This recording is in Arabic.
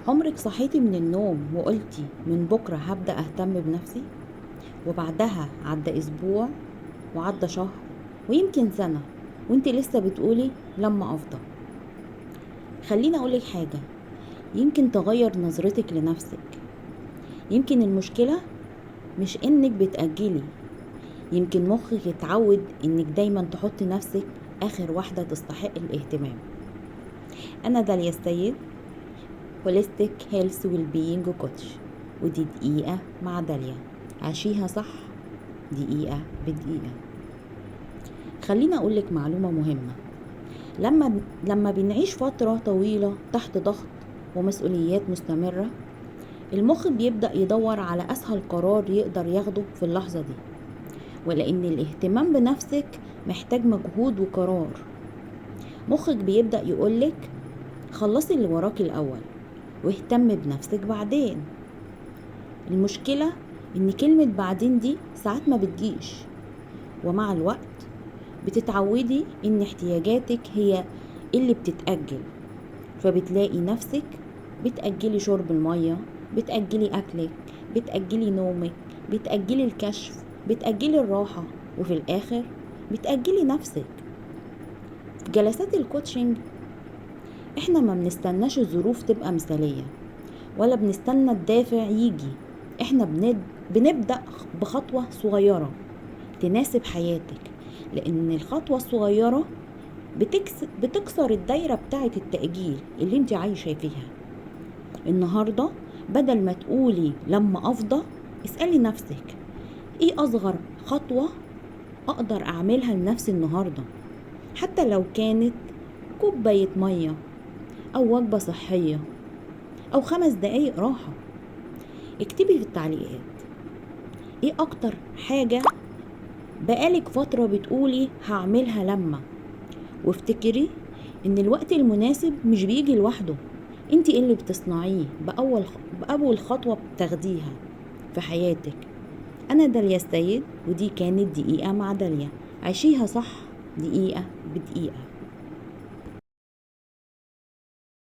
عمرك صحيتي من النوم وقلتي من بكرة هبدأ أهتم بنفسي، وبعدها عدى أسبوع وعدى شهر ويمكن سنة وانت لسه بتقولي لما أفضى؟ خليني أقولك حاجة، يمكن تغير نظرتك لنفسك. يمكن المشكلة مش انك بتأجلي، يمكن مخك اتعود انك دايما تحط نفسك آخر واحدة تستحق الاهتمام. أنا داليا السيد، هوليستيك هيلث والبينج كوتش، ودي دقيقة مع داليا، عيشيها صح دقيقة بدقيقة. خليني أقولك معلومة مهمة. لما بنعيش فترة طويلة تحت ضغط ومسؤوليات مستمرة، المخ بيبدأ يدور على أسهل قرار يقدر ياخده في اللحظة دي، ولأن الاهتمام بنفسك محتاج مجهود وقرار. مخك بيبدأ يقولك خلصي اللي وراك الأول واهتم بنفسك بعدين. المشكلة ان كلمة بعدين دي ساعات ما بتجيش، ومع الوقت بتتعودي ان احتياجاتك هي اللي بتتأجل، فبتلاقي نفسك بتأجلي شرب المية، بتأجلي أكلك، بتأجلي نومك، بتأجلي الكشف، بتأجلي الراحة، وفي الآخر بتأجلي نفسك. في جلسات الكوتشنج احنا ما بنستناش الظروف تبقى مثالية ولا بنستنى الدافع يجي، احنا بنبدأ بخطوة صغيرة تناسب حياتك، لان الخطوة الصغيرة بتكسر الدايرة بتاعة التأجيل اللي انت عايشة فيها. النهاردة بدل ما تقولي لما افضى، اسألي نفسك ايه اصغر خطوة اقدر اعملها لنفسي النهاردة، حتى لو كانت كوباية مية او وجبة صحية او 5 دقايق راحة. اكتبي في التعليقات ايه اكتر حاجة بقالك فترة بتقولي هعملها لما، وافتكري ان الوقت المناسب مش بيجي لوحده، انتي اللي بتصنعيه بأول خطوة بتاخديها في حياتك. انا داليا السيد، ودي كانت دقيقة مع داليا، عيشيها صح دقيقة بدقيقة.